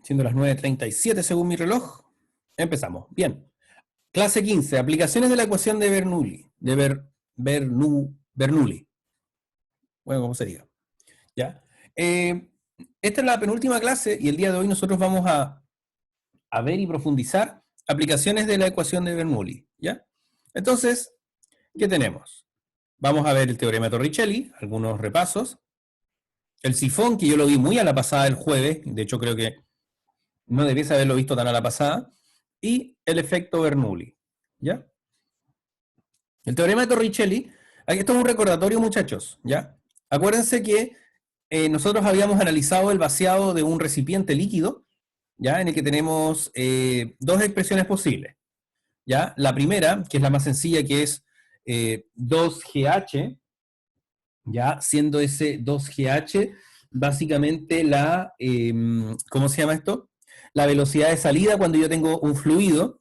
Siendo las 9:37 según mi reloj, empezamos. Bien. Clase 15, aplicaciones de la ecuación de Bernoulli. Bernoulli. Bueno, ¿cómo sería? ¿Ya? Esta es la penúltima clase y el día de hoy nosotros vamos a ver y profundizar aplicaciones de la ecuación de Bernoulli. ¿Ya? Entonces, ¿qué tenemos? Vamos a ver el teorema de Torricelli, algunos repasos. El sifón, que yo lo vi muy a la pasada el jueves, de hecho creo que no debiese haberlo visto tan a la pasada, y el efecto Bernoulli. ¿Ya? El teorema de Torricelli, esto es un recordatorio, muchachos, ¿ya? Acuérdense que nosotros habíamos analizado el vaciado de un recipiente líquido, ¿ya? En el que tenemos dos expresiones posibles, ¿ya? La primera, que es la más sencilla, que es 2GH, ¿ya? Siendo ese 2GH básicamente la, ¿cómo se llama esto? La velocidad de salida cuando yo tengo un fluido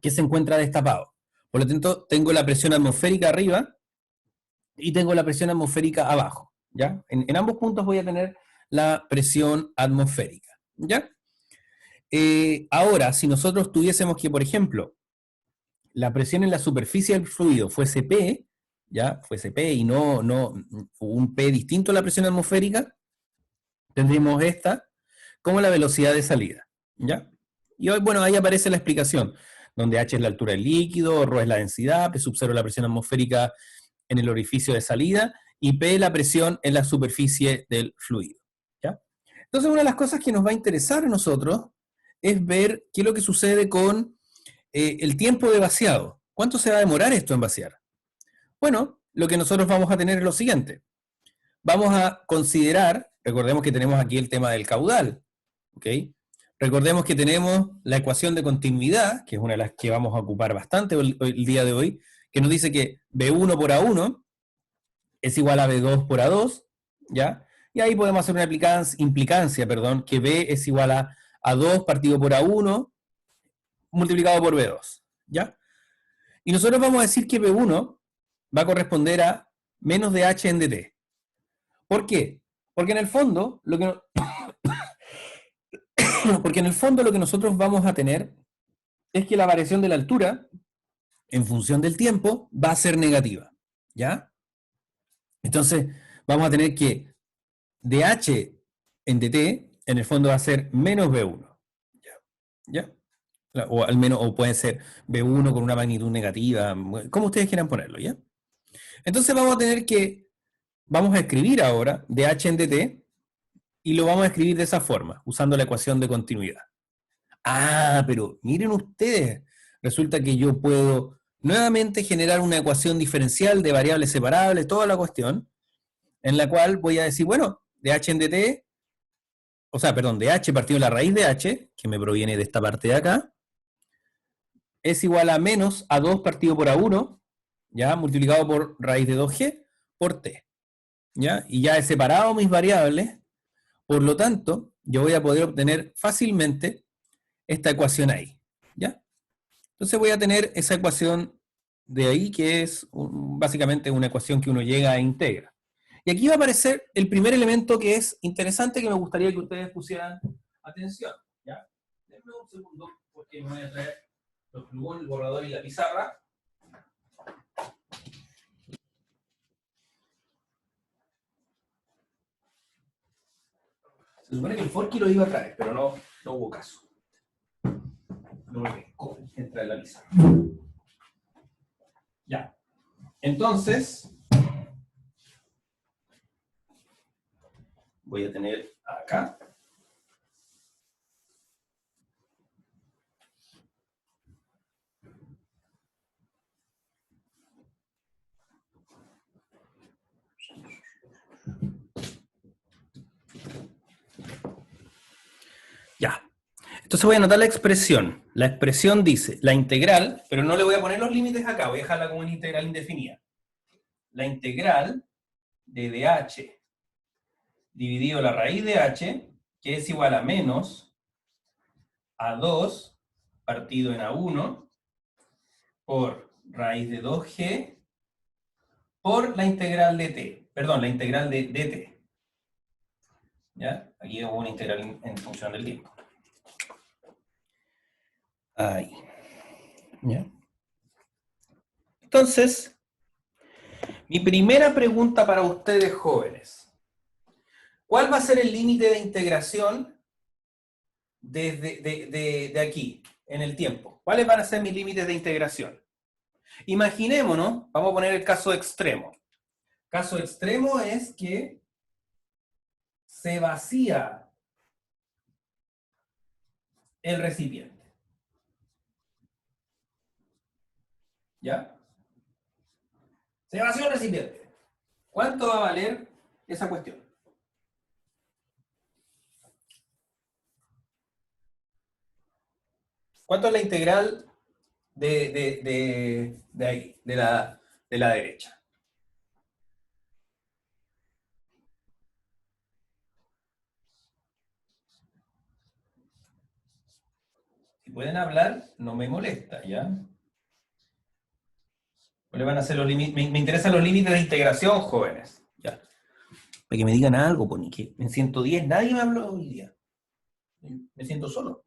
que se encuentra destapado. Por lo tanto, tengo la presión atmosférica arriba y tengo la presión atmosférica abajo, ¿ya? En ambos puntos voy a tener la presión atmosférica, ¿ya? Ahora, si nosotros tuviésemos que, por ejemplo, la presión en la superficie del fluido fuese P, ¿ya? Fuese P y no un P distinto a la presión atmosférica, tendríamos esta como la velocidad de salida, ¿ya? Y hoy, bueno, ahí aparece la explicación, donde H es la altura del líquido, ρ es la densidad, P sub 0 la presión atmosférica en el orificio de salida, y P la presión en la superficie del fluido, ¿ya? Entonces, una de las cosas que nos va a interesar a nosotros es ver qué es lo que sucede con el tiempo de vaciado. ¿Cuánto se va a demorar esto en vaciar? Bueno, lo que nosotros vamos a tener es lo siguiente. Vamos a considerar, recordemos que tenemos aquí el tema del caudal, ¿ok? Recordemos que tenemos la ecuación de continuidad, que es una de las que vamos a ocupar bastante el día de hoy, que nos dice que B1 por A1 es igual a B2 por A2, ¿ya? Y ahí podemos hacer una implicancia, que B es igual a A2 partido por A1 multiplicado por B2, ¿ya? Y nosotros vamos a decir que B1 va a corresponder a menos de H en dt. ¿Por qué? Porque en el fondo, porque en el fondo lo que nosotros vamos a tener es que la variación de la altura, en función del tiempo, va a ser negativa, ¿ya? Entonces, vamos a tener que dH en dt, en el fondo va a ser menos B1, ¿ya? O al menos, o puede ser B1 con una magnitud negativa, como ustedes quieran ponerlo, ¿ya? Entonces vamos a escribir ahora dH en dt, y lo vamos a escribir de esa forma, usando la ecuación de continuidad. Ah, pero miren ustedes, resulta que yo puedo nuevamente generar una ecuación diferencial de variables separables, toda la cuestión, en la cual voy a decir, bueno, dH en dt, o sea, perdón, dH partido de la raíz de h, que me proviene de esta parte de acá, es igual a menos A2 partido por A1, ya, multiplicado por raíz de 2g por t, ya, y ya he separado mis variables, por lo tanto, yo voy a poder obtener fácilmente esta ecuación ahí, ¿ya? Entonces voy a tener esa ecuación de ahí, que es básicamente una ecuación que uno llega e integra. Y aquí va a aparecer el primer elemento que es interesante, que me gustaría que ustedes pusieran atención, ¿ya? Denme un segundo, porque me voy a traer los plumones, el borrador y la pizarra. Se supone que el Forky lo iba a traer, pero no hubo caso. No me pescó, entra en la pizarra. Ya. Entonces, voy a tener acá. Ya. Entonces voy a anotar la expresión. La expresión dice, la integral, pero no le voy a poner los límites acá, voy a dejarla como una integral indefinida. La integral de dH dividido la raíz de h, que es igual a menos A2 partido en A1 por raíz de 2g por la integral de t, perdón, la integral de dt. ¿Ya? Aquí hubo una integral en función del tiempo. Ahí. ¿Ya? Entonces, mi primera pregunta para ustedes jóvenes. ¿Cuál va a ser el límite de integración de aquí, en el tiempo? ¿Cuáles van a ser mis límites de integración? Imaginémonos, vamos a poner el caso extremo. Caso extremo es que se vacía el recipiente. ¿Ya? Se vació el recipiente. ¿Cuánto va a valer esa cuestión? ¿Cuánto es la integral de ahí, de la derecha? Si pueden hablar, no me molesta, ¿ya? ¿Cuáles van a ser los límites? Me interesan los límites de integración, jóvenes. ¿Ya? Para que me digan algo, pues, que en 110 nadie me habló hoy día. Me siento solo.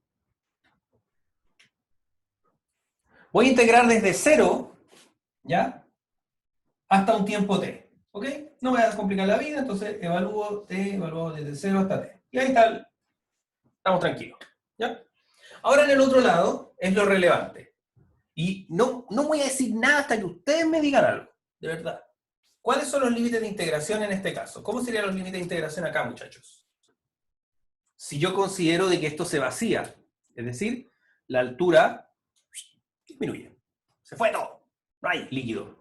Voy a integrar desde 0, ¿ya? Hasta un tiempo t. ¿Ok? No me voy a complicar la vida, entonces evalúo t, evalúo desde 0 hasta t. Y ahí está, estamos tranquilos. ¿Ya? Ahora en el otro lado es lo relevante. Y no voy a decir nada hasta que ustedes me digan algo, de verdad. ¿Cuáles son los límites de integración en este caso? ¿Cómo serían los límites de integración acá, muchachos? Si yo considero de que esto se vacía, es decir, la altura disminuye. Se fue todo. No hay líquido.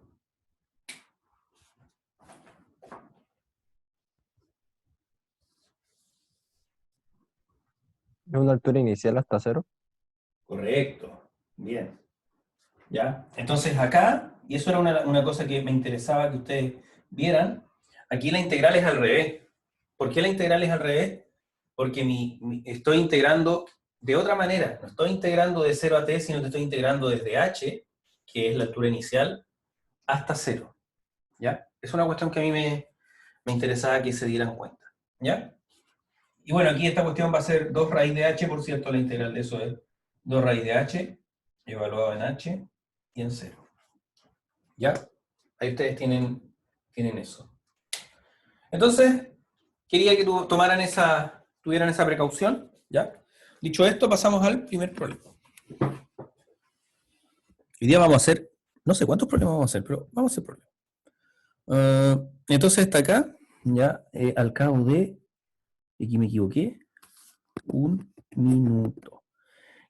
Es una altura inicial hasta cero. Correcto. Bien. ¿Ya? Entonces acá, y eso era una cosa que me interesaba que ustedes vieran, aquí la integral es al revés. ¿Por qué la integral es al revés? Porque estoy integrando de otra manera. No estoy integrando de 0 a t, sino que estoy integrando desde h, que es la altura inicial, hasta 0. ¿Ya? Es una cuestión que a mí me interesaba que se dieran cuenta. ¿Ya? Y bueno, aquí esta cuestión va a ser 2 raíz de h, por cierto, la integral de eso es 2 raíz de h, evaluado en h y en 0. ¿Ya? Ahí ustedes tienen eso. Entonces, quería que tuvieran esa precaución, ¿ya? Dicho esto, pasamos al primer problema. Hoy día vamos a hacer, no sé cuántos problemas vamos a hacer, pero vamos a hacer problemas. Entonces está acá, ya, al cabo de, aquí me equivoqué, 1 minuto.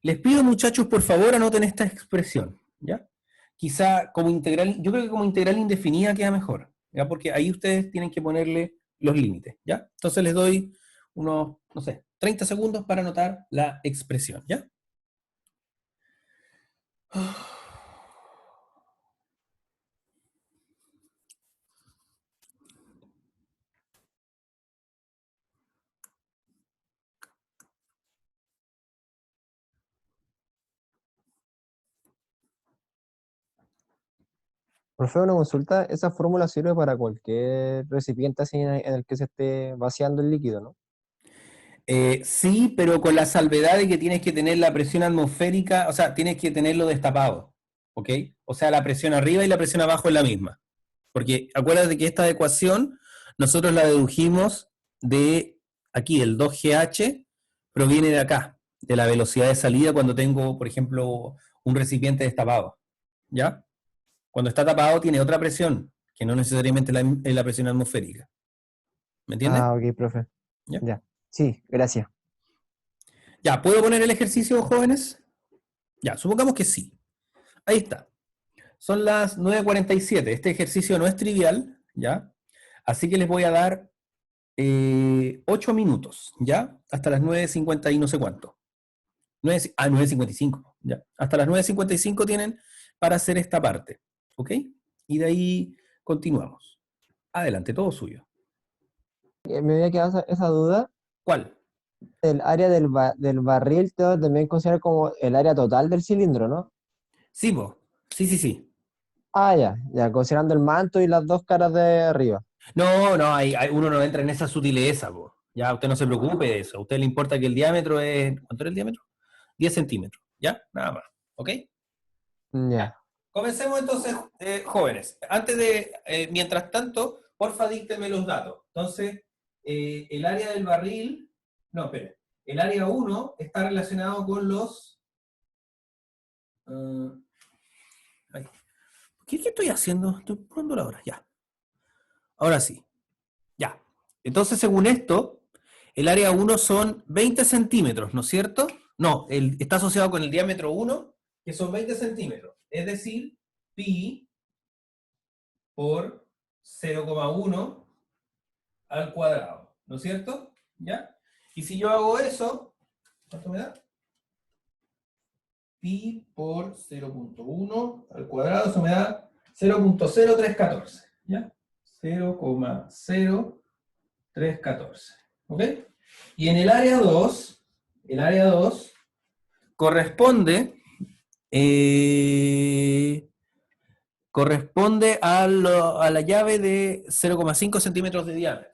Les pido, muchachos, por favor, anoten esta expresión, ¿ya? Quizá como integral, yo creo que como integral indefinida queda mejor, ¿ya? Porque ahí ustedes tienen que ponerle los límites, ¿ya? Entonces les doy unos, no sé, 30 segundos para anotar la expresión, ¿ya? Profe, una consulta, esa fórmula sirve para cualquier recipiente así en el que se esté vaciando el líquido, ¿no? Sí, pero con la salvedad de que tienes que tener la presión atmosférica, o sea, tienes que tenerlo destapado, ¿ok? O sea, la presión arriba y la presión abajo es la misma. Porque acuérdate que esta ecuación nosotros la dedujimos de aquí, el 2GH proviene de acá, de la velocidad de salida cuando tengo, por ejemplo, un recipiente destapado, ¿ya? Cuando está tapado tiene otra presión, que no necesariamente es la presión atmosférica. ¿Me entienden? Ah, ok, profe. ¿Ya? Ya. Sí, gracias. Ya, ¿puedo poner el ejercicio, jóvenes? Ya, supongamos que sí. Ahí está. Son las 9:47. Este ejercicio no es trivial, ¿ya? Así que les voy a dar 8 minutos, ¿ya? Hasta las 9:50 y no sé cuánto. 9:55, ¿ya? Hasta las 9:55 tienen para hacer esta parte, ¿ok? Y de ahí continuamos. Adelante, todo suyo. Me había quedado esa duda. ¿Cuál? El área del barril también considera como el área total del cilindro, ¿no? Sí, po. Sí, sí, sí. Ah, ya, considerando el manto y las dos caras de arriba. No, no, uno no entra en esa sutileza, po. Ya, usted no se preocupe de eso. A usted le importa que el diámetro es... ¿Cuánto era el diámetro? 10 centímetros. ¿Ya? Nada más. ¿Ok? Ya. Comencemos entonces, jóvenes. Mientras tanto, porfa, díctenme los datos. Entonces, el área del barril, no, espere, el área uno está relacionado con los... ay, ¿qué estoy haciendo? Estoy poniendo la hora, ya. Ahora sí, ya. Entonces, según esto, el área uno son 20 centímetros, ¿no es cierto? No, está asociado con el diámetro uno, que son 20 centímetros. Es decir, pi por 0,1 al cuadrado, ¿no es cierto? ¿Ya? Y si yo hago eso, ¿cuánto me da? Pi por 0,1 al cuadrado, eso me da 0,0314, ¿ya? 0,0314, ¿ok? Y en el área 2 corresponde, corresponde a la llave de 0,5 centímetros de diámetro.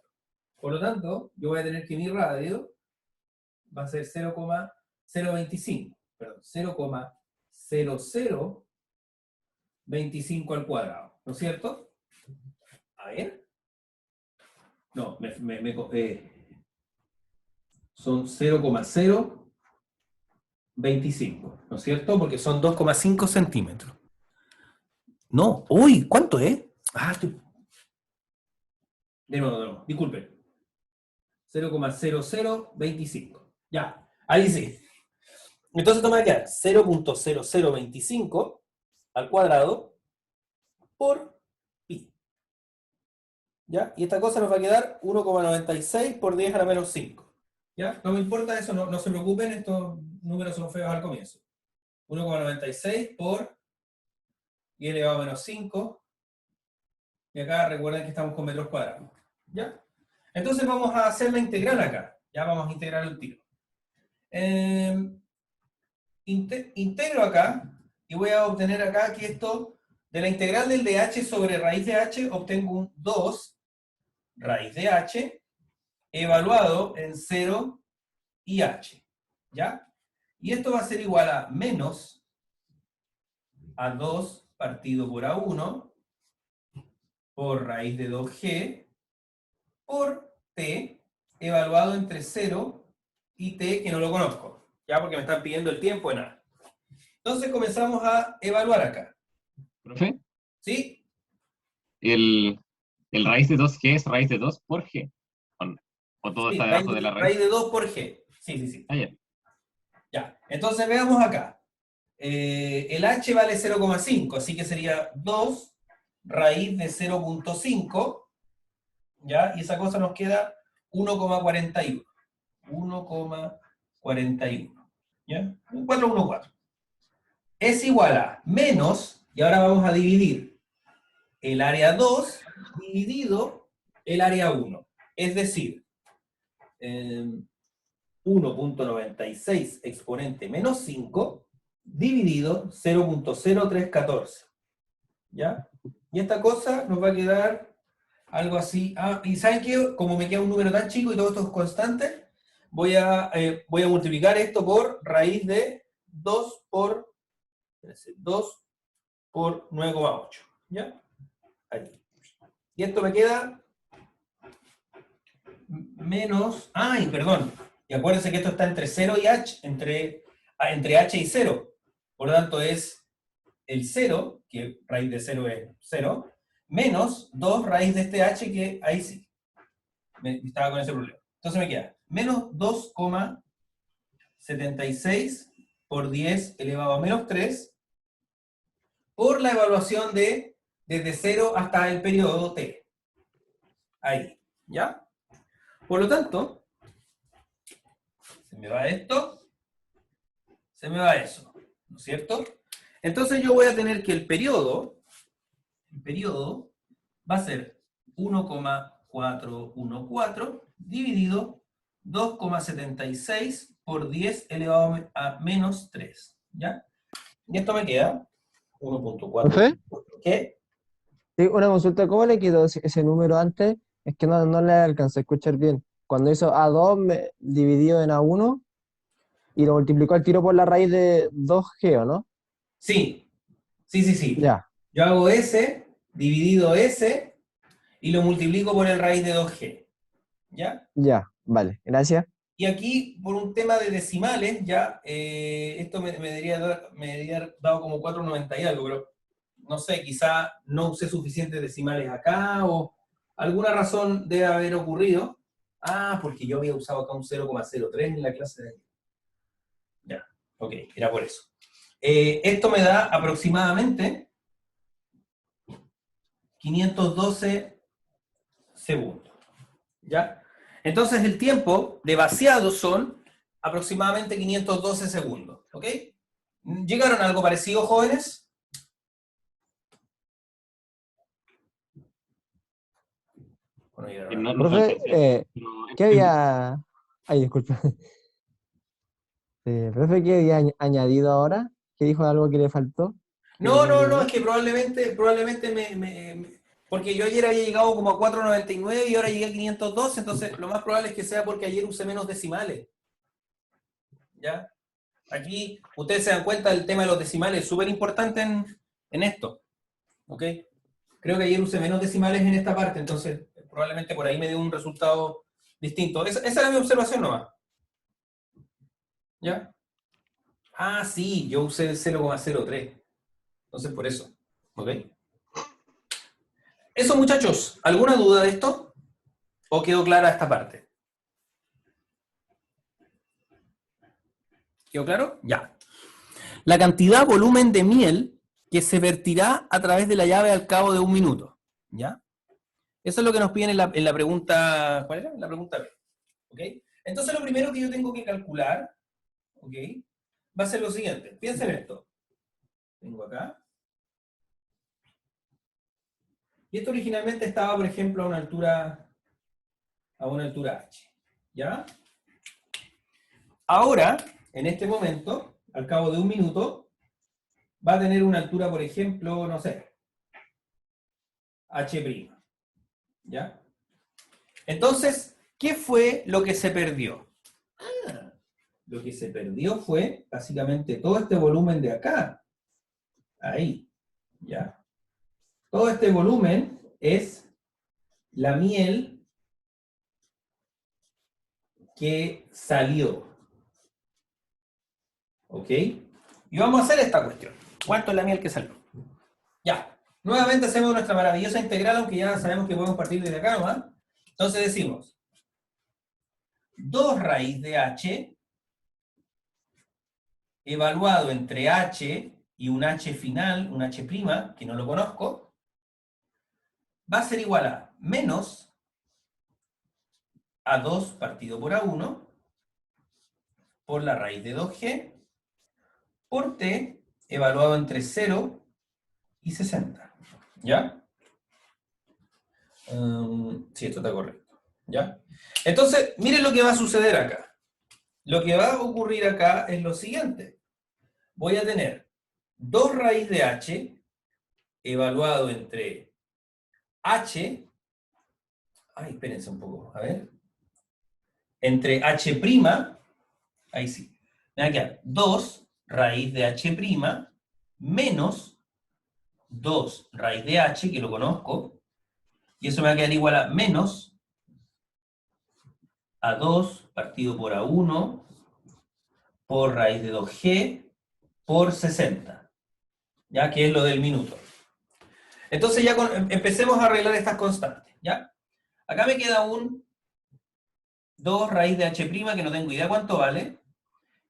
Por lo tanto, yo voy a tener que mi radio va a ser 0,025, perdón, 0,0025 al cuadrado, ¿no es cierto? A ver. No, son 0,025, ¿no es cierto? Porque son 2,5 centímetros. No, uy, ¿cuánto es? Ah, estoy... De nuevo, disculpen. 0,0025. Ya, ahí sí. Entonces esto me va a quedar 0,0025 al cuadrado por pi. ¿Ya? Y esta cosa nos va a quedar 1,96 por 10 a la menos 5. ¿Ya? No me importa eso, no se preocupen, estos números son feos al comienzo. 1,96 por 10 elevado a menos 5. Y acá recuerden que estamos con metros cuadrados. ¿Ya? Entonces vamos a hacer la integral acá. Ya vamos a integrar el tiro. Integro acá y voy a obtener acá que esto, de la integral del dh sobre raíz de h, obtengo un 2 raíz de h evaluado en 0 y h. ¿Ya? Y esto va a ser igual a menos a 2 partido por a1 por raíz de 2g por t evaluado entre 0 y t que no lo conozco. Ya, porque me están pidiendo el tiempo en a. Entonces comenzamos a evaluar acá. Profe, ¿Sí? el raíz de 2G es raíz de 2 por G. O todo Sí, está debajo de la raíz. raíz de 2 por g. Sí, sí, sí. Ah, ya. Ya, entonces veamos acá. El h vale 0,5, así que sería 2 raíz de 0,5, ¿ya? Y esa cosa nos queda 1,41. 1,41, ¿ya? 414. Es igual a menos, y ahora vamos a dividir el área 2 dividido el área 1. Es decir, 1,96 exponente menos 5 dividido 0,0314. ¿Ya? Y esta cosa nos va a quedar algo así. Ah, y ¿saben qué? Como me queda un número tan chico y todo esto es constante, voy a multiplicar esto por raíz de 2 por 9,8. ¿Ya? Ahí. Y esto me queda menos... ¡Ay, perdón! Y acuérdense que esto está entre 0 y h, entre h y 0. Por lo tanto es el 0, que raíz de 0 es 0, menos 2 raíz de este h, que ahí sí. Estaba con ese problema. Entonces me queda menos 2,76 por 10 elevado a menos 3 por la evaluación de desde 0 hasta el periodo t. Ahí, ¿ya? Por lo tanto, se me va esto, se me va eso, ¿no es cierto? Entonces yo voy a tener que el periodo va a ser 1,414 dividido 2,76 por 10 elevado a menos 3, ¿ya? Y esto me queda 1,4. ¿Profe? ¿Qué? Sí, una consulta, ¿cómo le quedó ese número antes? Es que no le alcancé a escuchar bien. cuando hizo A2 dividido en A1 y lo multiplicó al tiro por la raíz de 2G, ¿o no? Sí, sí. Ya, Yo hago S, dividido S, y lo multiplico por el raíz de 2G. ¿Ya? ya, vale, gracias. Y aquí, por un tema de decimales, ya, esto me debería dado como 4,90 y algo, pero no sé, quizá no usé suficientes decimales acá, o alguna razón debe haber ocurrido. Ah, porque yo había usado acá un 0,03 en la clase de... Ya, ok, era por eso. Esto me da aproximadamente 512 segundos. ¿Ya? Entonces el tiempo de vaciado son aproximadamente 512 segundos. ¿Ok? ¿Llegaron a algo parecido, jóvenes? Bueno, llegaron a algo. No Profe, alcancé. ¿qué había... Ay, disculpa. Profe, ¿qué había añadido ahora? ¿Qué dijo algo que le faltó? Que no No, entendí. es que probablemente porque yo ayer había llegado como a 4,99 y ahora llegué a 512, entonces lo más probable es que sea porque ayer usé menos decimales. ¿Ya? Aquí ustedes se dan cuenta del tema de los decimales, es súper importante en esto. ¿Ok? Creo que ayer usé menos decimales en esta parte, entonces probablemente por ahí me dio un resultado distinto. Esa era mi observación nomás. ¿Ya? Ah, sí, yo usé el 0,03. Entonces por eso. ¿Ok? Eso, muchachos, ¿alguna duda de esto? ¿O quedó clara esta parte? ¿Quedó claro? Ya. La cantidad volumen de miel que se vertirá a través de la llave al cabo de 1 minuto. ¿Ya? Eso es lo que nos piden en la pregunta... ¿Cuál era? La pregunta B. ¿Ok? Entonces lo primero que yo tengo que calcular, ¿ok?, va a ser lo siguiente. Piensen en esto. Tengo acá. Y esto originalmente estaba, por ejemplo, a una altura h. ¿Ya? Ahora, en este momento, al cabo de 1 minuto, va a tener una altura, por ejemplo, no sé, h'. ¿Ya? Entonces, ¿qué fue lo que se perdió? Lo que se perdió fue básicamente todo este volumen de acá. Ahí. ¿Ya? Todo este volumen es la miel que salió. ¿Ok? Y vamos a hacer esta cuestión. ¿Cuánto es la miel que salió? Ya. Nuevamente hacemos nuestra maravillosa integral, aunque ya sabemos que podemos partir desde acá nomás. Entonces decimos 2 raíz de h evaluado entre h y un h final, un h', que no lo conozco, va a ser igual a menos A2 partido por A1 por la raíz de 2g por t evaluado entre 0 y 60. ¿Ya? Sí, esto está correcto. ¿Ya? Entonces, miren lo que va a suceder acá. Lo que va a ocurrir acá es lo siguiente. Voy a tener 2 raíz de h evaluado entre h... Ay, espérense un poco, a ver. Entre h', ahí sí. Me va a quedar 2 raíz de h' menos 2 raíz de h, que lo conozco, y eso me va a quedar igual a menos A2 partido por A1 por raíz de 2g por 60, ya que es lo del minuto. Entonces ya empecemos a arreglar estas constantes, ¿ya? Acá me queda un 2 raíz de h', que no tengo idea cuánto vale,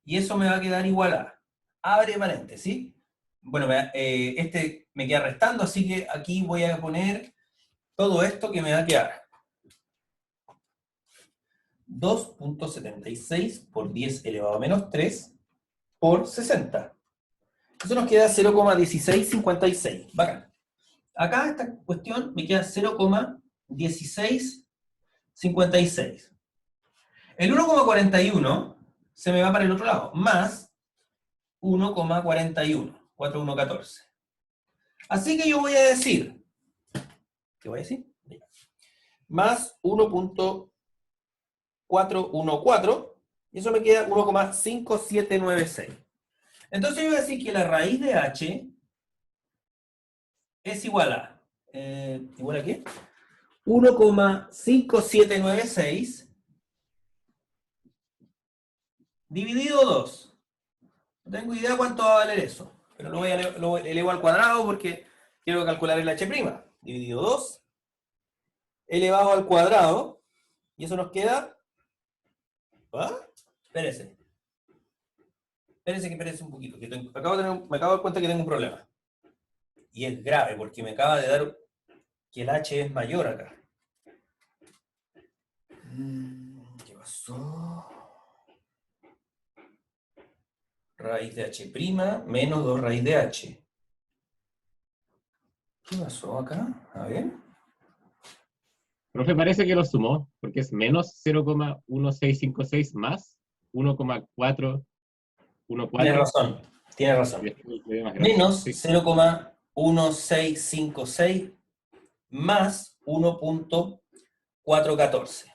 y eso me va a quedar igual a, abre paréntesis, bueno, este me queda restando, así que aquí voy a poner todo esto que me va a quedar 2.76 por 10 elevado a menos 3 por 60. Eso nos queda 0,1656. Bacán. Acá esta cuestión me queda 0,1656. El 1,41 se me va para el otro lado, más 1,41, 4114. Así que yo voy a decir, ¿qué voy a decir? Más 1. 1,414, y eso me queda 1,5796. Entonces yo voy a decir que la raíz de h es igual a, ¿igual a qué? 1,5796 dividido 2. No tengo idea cuánto va a valer eso, pero lo elevo al cuadrado porque quiero calcular el h'. Dividido 2, elevado al cuadrado, y eso nos queda... ¿Ah? Espérese un poquito, que me acabo de dar cuenta que tengo un problema. Y es grave, porque me acaba de dar que el h es mayor acá. ¿Qué pasó? Raíz de h' menos 2 raíz de h. ¿Qué pasó acá? A ver. Profe, parece que lo sumó, porque es menos 0,1656 más 1,414. Tiene razón. Y después le doy más grande. Menos Sí. 0,1656 más 1,414.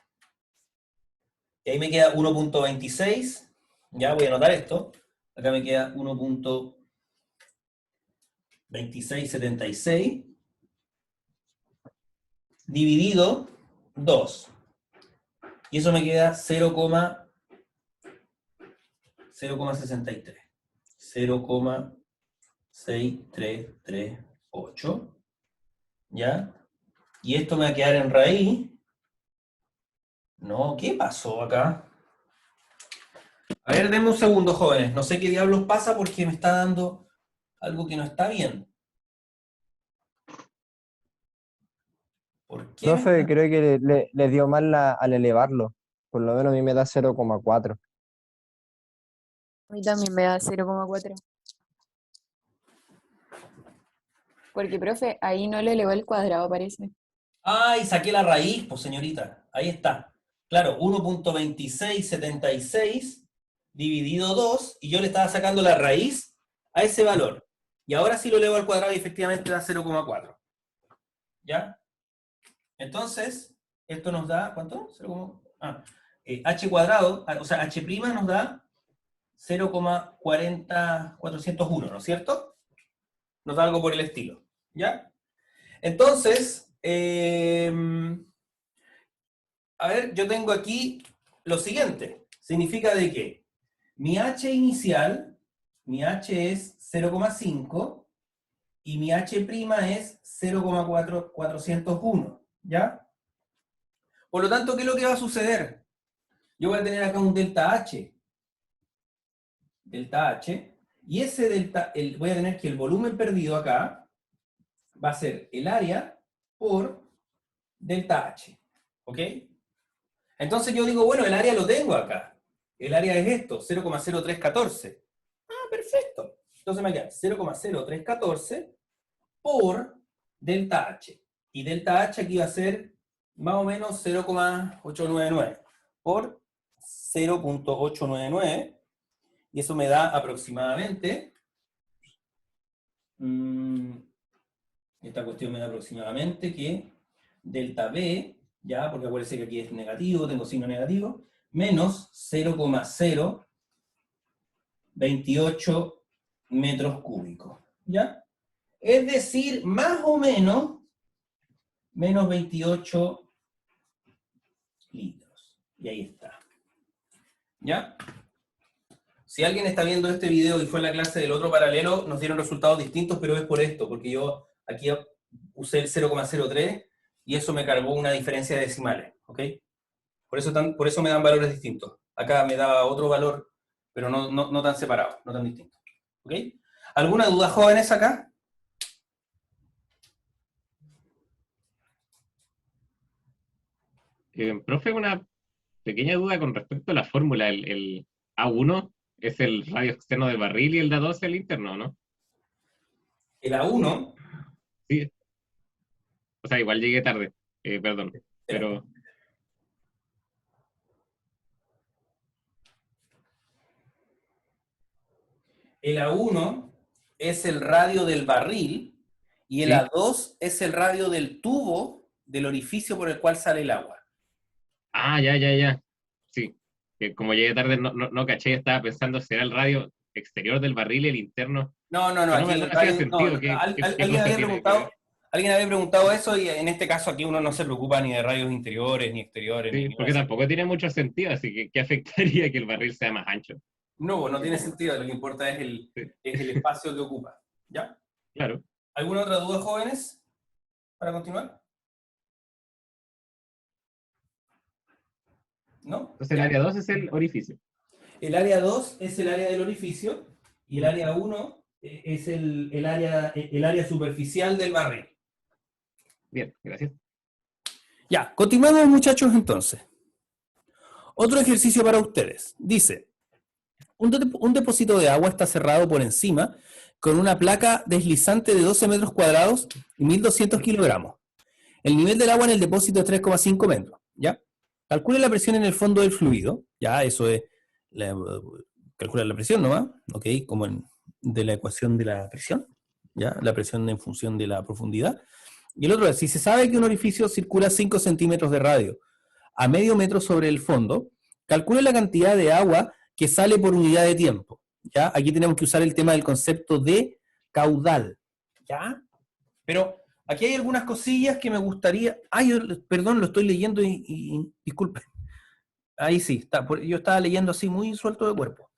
Y ahí me queda 1,26. Ya voy a anotar esto. Acá me queda 1,2676 dividido 2. Y eso me queda 0,63. 0,6338. ¿Ya? Y esto me va a quedar en raíz. No, ¿qué pasó acá? A ver, denme un segundo, jóvenes. No sé qué diablos pasa porque me está dando algo que no está bien. ¿Por qué me Profe, está- creo que le dio mal al elevarlo. Por lo menos a mí me da 0,4. A mí también me da 0,4. Porque, profe, ahí no le elevó el cuadrado, parece. ¡Ay, saqué la raíz, pues señorita! Ahí está. Claro, 1,2676 dividido 2, y yo le estaba sacando la raíz a ese valor. Y ahora sí lo elevo al cuadrado y efectivamente da 0,4. ¿Ya? Entonces, esto nos da, ¿cuánto? 0, h cuadrado, o sea, h' nos da 0,40401, ¿no es cierto? Nos da algo por el estilo, ¿ya? Entonces, a ver, yo tengo aquí lo siguiente. Significa de que mi h inicial, mi h es 0,5 y mi h' es 0,401, ¿ya? Por lo tanto, ¿qué es lo que va a suceder? Yo voy a tener acá un delta H, y ese delta, voy a tener que el volumen perdido acá va a ser el área por delta H, ¿ok? Entonces yo digo, bueno, el área lo tengo acá. El área es esto, 0,0314. Ah, perfecto. Entonces me queda 0,0314 por delta H. Y delta H aquí va a ser más o menos 0,899 por 0,899. Y eso me da aproximadamente, esta cuestión me da aproximadamente que delta B, ya, porque acuérdense que aquí es negativo, tengo signo negativo, menos 0,028 metros cúbicos, ¿ya? Es decir, más o menos, menos 28 litros. Y ahí está. ¿Ya? Si alguien está viendo este video y fue a la clase del otro paralelo, nos dieron resultados distintos, pero es por esto, porque yo aquí usé el 0,03 y eso me cargó una diferencia de decimales, ¿ok? Por eso me dan valores distintos. Acá me daba otro valor, pero no tan separado, no tan distinto. ¿Ok? ¿Alguna duda, jóvenes, acá? Profe, una pequeña duda con respecto a la fórmula. El A1 es el radio externo del barril y el A2 es el interno, ¿no? El A1, Sí. O sea, igual llegué tarde, perdón. Pero, el A1 es el radio del barril y el sí. A2 es el radio del tubo del orificio por el cual sale el agua. Ah, ya. Sí, que como llegué tarde no caché, estaba pensando, ¿será el radio exterior del barril y el interno? No, Que no aquí me el hacía radio, no, sentido, ¿qué alguien cosa había tiene que ver? preguntado, eso y en este caso aquí uno no se preocupa ni de radios interiores, ni exteriores, ni Sí, nada porque así. tampoco tiene mucho sentido, así que ¿qué afectaría que el barril sea más ancho? No, no tiene sentido, lo que importa es Sí, es el espacio que ocupa. ¿Ya? claro. ¿Alguna otra duda, jóvenes, para continuar? ¿No? Entonces el Ya. área 2 es el orificio. El área 2 es el área del orificio y el área 1 es el área superficial del barril. Bien, gracias. Ya, continuamos muchachos entonces. Otro ejercicio para ustedes. Dice, un depósito de agua está cerrado por encima con una placa deslizante de 12 metros cuadrados y 1.200 kilogramos. El nivel del agua en el depósito es 3,5 metros. ¿Ya? Calcule la presión en el fondo del fluido. Ya, eso es... calcula la presión nomás, ¿ok? Como de la ecuación de la presión. ¿Ya? La presión en función de la profundidad. Y el otro es, si se sabe que un orificio circula 5 centímetros de radio a medio metro sobre el fondo, calcule la cantidad de agua que sale por unidad de tiempo. ¿Ya? Aquí tenemos que usar el tema del concepto de caudal. ¿Ya? Pero aquí hay algunas cosillas que me gustaría... Ay, perdón, lo estoy leyendo y disculpen. Ahí sí, yo estaba leyendo así muy suelto de cuerpo.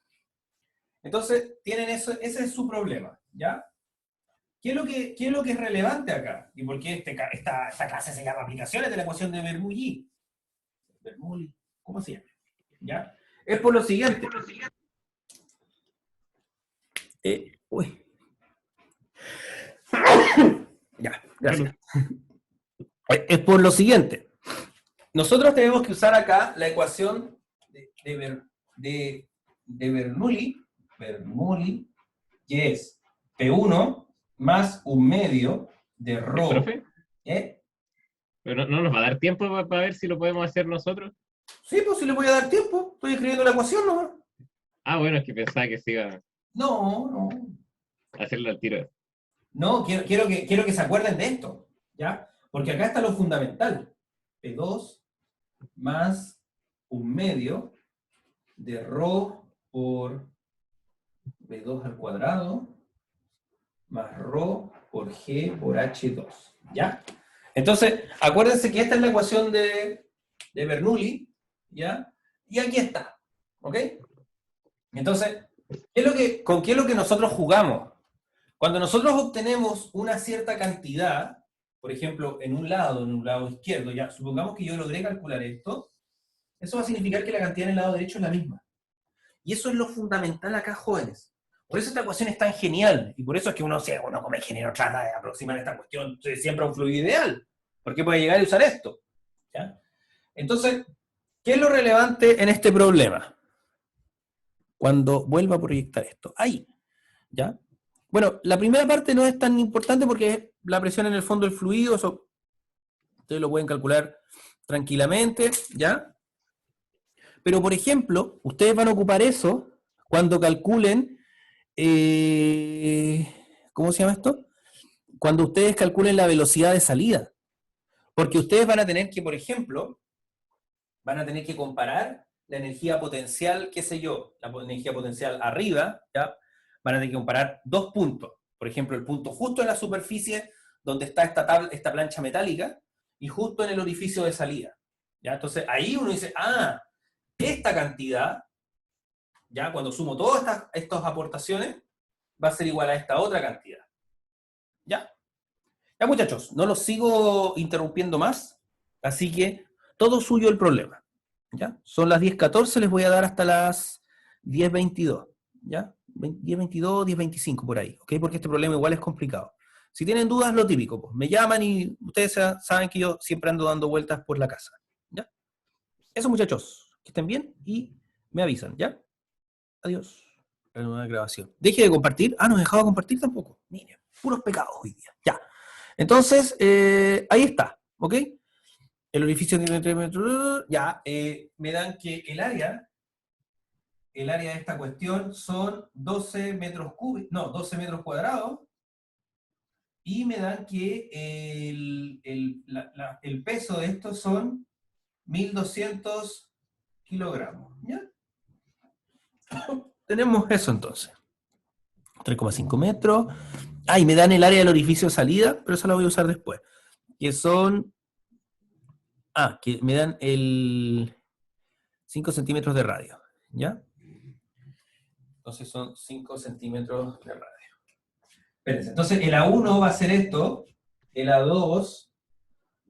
Entonces, tienen eso, ese es su problema, ¿ya? ¿Qué es lo que es relevante acá? ¿Y por qué esta clase se llama aplicaciones de la ecuación de Bernoulli? Bernoulli, ¿cómo se llama? ¿Ya? Es por lo siguiente. Uy. Ya, gracias. Es por lo siguiente. Nosotros tenemos que usar acá la ecuación de Bernoulli, que es P1 más un medio de rho. ¿Profe? ¿Eh? ¿Pero no nos va a dar tiempo para ver si lo podemos hacer nosotros? Sí, pues si le voy a dar tiempo. Estoy escribiendo la ecuación nomás. Ah, bueno, es que pensaba que se iba No. a hacerlo al tiro. No, quiero que se acuerden de esto. ¿Ya? Porque acá está lo fundamental. P2 más un medio de rho por B2 al cuadrado más rho por G por H2. ¿Ya? Entonces, acuérdense que esta es la ecuación de Bernoulli, ¿ya? Y aquí está, ¿ok? Entonces, ¿con qué es lo que nosotros jugamos? Cuando nosotros obtenemos una cierta cantidad, por ejemplo, en un lado izquierdo, ya, supongamos que yo logré calcular esto, eso va a significar que la cantidad en el lado derecho es la misma. Y eso es lo fundamental acá, jóvenes. Por eso esta ecuación es tan genial, y por eso es que uno como ingeniero trata de aproximar esta cuestión siempre a un fluido ideal, porque puede llegar a usar esto. ¿Ya? Entonces, ¿qué es lo relevante en este problema? Cuando vuelva a proyectar esto. Ahí. ¿Ya? Bueno, la primera parte no es tan importante porque es la presión en el fondo del fluido, eso ustedes lo pueden calcular tranquilamente, ¿ya? Pero, por ejemplo, ustedes van a ocupar eso cuando calculen, ¿cómo se llama esto? Cuando ustedes calculen la velocidad de salida. Porque ustedes van a tener que, por ejemplo, van a tener que comparar la energía potencial, qué sé yo, la energía potencial arriba, ¿ya? Van a tener que comparar dos puntos. Por ejemplo, el punto justo en la superficie donde está esta plancha metálica y justo en el orificio de salida. ¿Ya? Entonces ahí uno dice, esta cantidad, ya cuando sumo todas estas aportaciones, va a ser igual a esta otra cantidad. ¿Ya? Ya, muchachos, no los sigo interrumpiendo más, así que todo suyo el problema. ¿Ya? Son las 10:14, les voy a dar hasta las 10:22. ¿Ya? 10:22, 10:25 por ahí, ¿ok? Porque este problema igual es complicado. Si tienen dudas, lo típico, pues me llaman y ustedes saben que yo siempre ando dando vueltas por la casa. ¿Ya? Eso, muchachos, que estén bien y me avisan, ¿ya? Adiós. La nueva grabación. Deje de compartir. No he dejado de compartir tampoco. Miren, puros pecados hoy día. Ya. Entonces, ahí está, ¿ok? El orificio tiene 3 metros. Ya, me dan que el área de esta cuestión son 12 metros cúbicos, no, 12 metros cuadrados. Y me dan que el peso de esto son 1.200 kilogramos. ¿Ya? Tenemos eso entonces. 3,5 metros. Ah, y me dan el área del orificio de salida, pero eso la voy a usar después. Que son... Ah, que me dan el 5 centímetros de radio. ¿Ya? Entonces son 5 centímetros de radio. Espérense. Entonces el A1 va a ser esto. El A2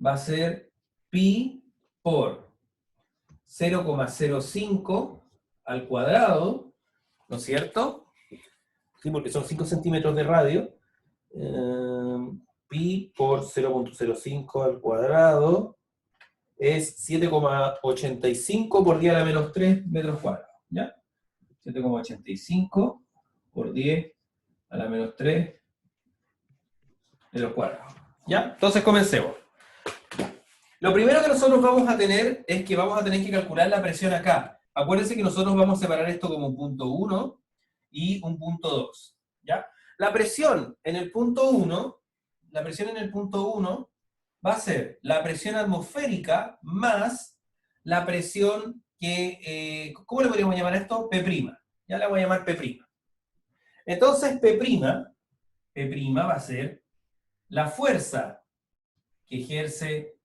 va a ser pi por 0,05 al cuadrado, ¿no es cierto? Sí, porque son 5 centímetros de radio. Pi por 0,05 al cuadrado es 7,85 por 10 a la menos 3 metros cuadrados. ¿Ya? 7,85 por 10 a la menos 3 metros cuadrados. ¿Ya? Entonces comencemos. Lo primero que nosotros vamos a tener es que vamos a tener que calcular la presión acá. Acuérdense que nosotros vamos a separar esto como un punto 1 y un punto 2. ¿Ya? La presión en el punto 1, va a ser la presión atmosférica más la presión que, ¿cómo le podríamos llamar a esto? P'. Ya la voy a llamar P'. Entonces P' va a ser la fuerza que ejerce,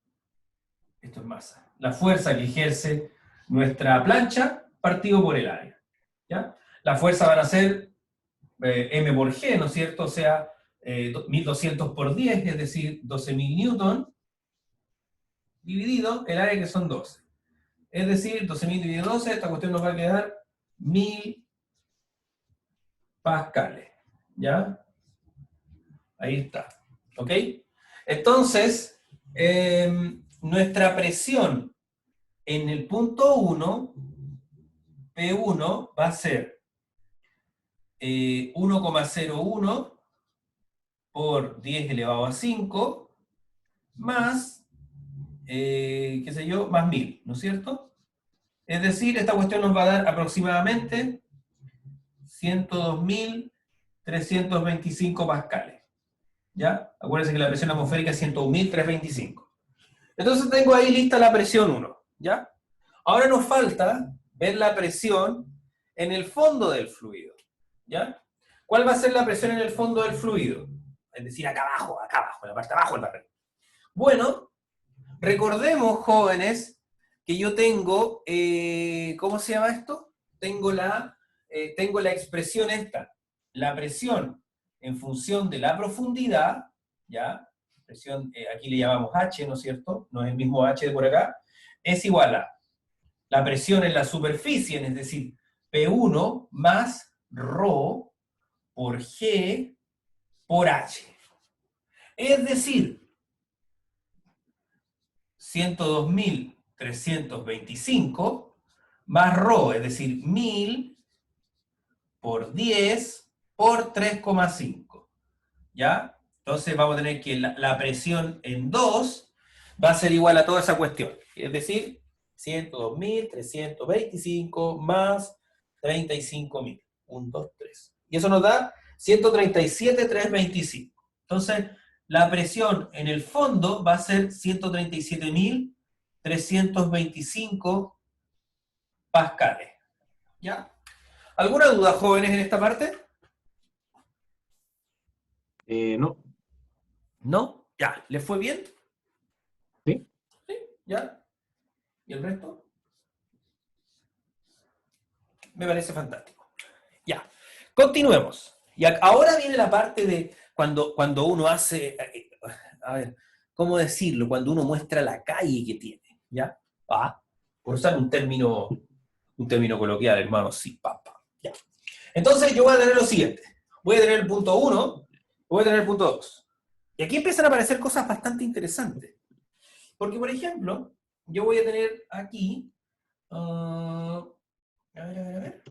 esto es masa, la fuerza que ejerce nuestra plancha partido por el área. ¿Ya? La fuerza van a ser M por G, ¿no es cierto? O sea, 1200 por 10, es decir, 12.000 newton, dividido el área que son 12. Es decir, 12.000 dividido 12, esta cuestión nos va a quedar 1000 pascales. ¿Ya? Ahí está. ¿Ok? Entonces, nuestra presión en el punto 1, P1, va a ser 1,01 por 10 elevado a 5, más, qué sé yo, más 1000, ¿no es cierto? Es decir, esta cuestión nos va a dar aproximadamente 102.325 pascales. ¿Ya? Acuérdense que la presión atmosférica es 101.325. Entonces tengo ahí lista la presión 1, ¿ya? Ahora nos falta ver la presión en el fondo del fluido, ¿ya? ¿Cuál va a ser la presión en el fondo del fluido? Es decir, acá abajo, en la parte de abajo del barril. Bueno, recordemos, jóvenes, que yo tengo, ¿cómo se llama esto? Tengo la expresión esta, la presión en función de la profundidad, ¿ya? Presión, aquí le llamamos H, ¿no es cierto? No es el mismo H de por acá, es igual a la presión en la superficie, es decir, P1 más ρ por G por H. Es decir, 102.325 más ρ, es decir, 1000 por 10 por 3,5. ¿Ya? Entonces vamos a tener que la presión en 2 va a ser igual a toda esa cuestión. Es decir, 102.325 más 35.000. 1, 2, 3. Y eso nos da 137.325. Entonces, la presión en el fondo va a ser 137.325 pascales. ¿Ya? ¿Alguna duda, jóvenes, en esta parte? No. ¿No? Ya. ¿Les fue bien? ¿Sí? ¿Sí? ¿Ya? ¿Y el resto? Me parece fantástico. Ya. Continuemos. Y ahora viene la parte de cuando uno hace, a ver, ¿cómo decirlo? Cuando uno muestra la calle que tiene, ¿ya? Por usar un término coloquial, hermano, sí, papá. Ya. Entonces yo voy a tener lo siguiente. Voy a tener el punto 1, voy a tener el punto 2. Y aquí empiezan a aparecer cosas bastante interesantes. Porque, por ejemplo, yo voy a tener aquí, a ver.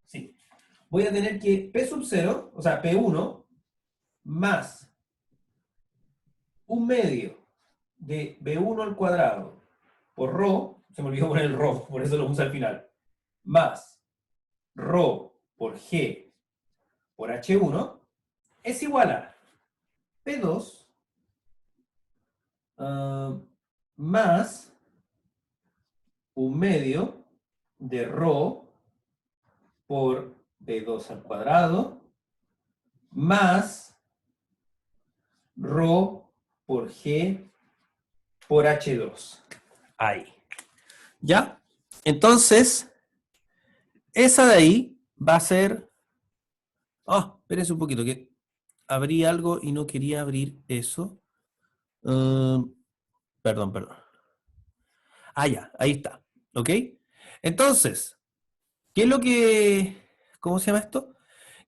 Sí. Voy a tener que P sub 0, o sea, P1, más un medio de B1 al cuadrado por ρ, se me olvidó poner el ρ, por eso lo puse al final, más ρ por G por H1, es igual a P2 más un medio de ρ por B2 al cuadrado más ρ por G por H2. Ahí. ¿Ya? Entonces, esa de ahí va a ser... Oh, espérense un poquito, que abrí algo y no quería abrir eso. Perdón. Ah, ya, ahí está. ¿Ok? Entonces, ¿qué es lo que... ¿Cómo se llama esto?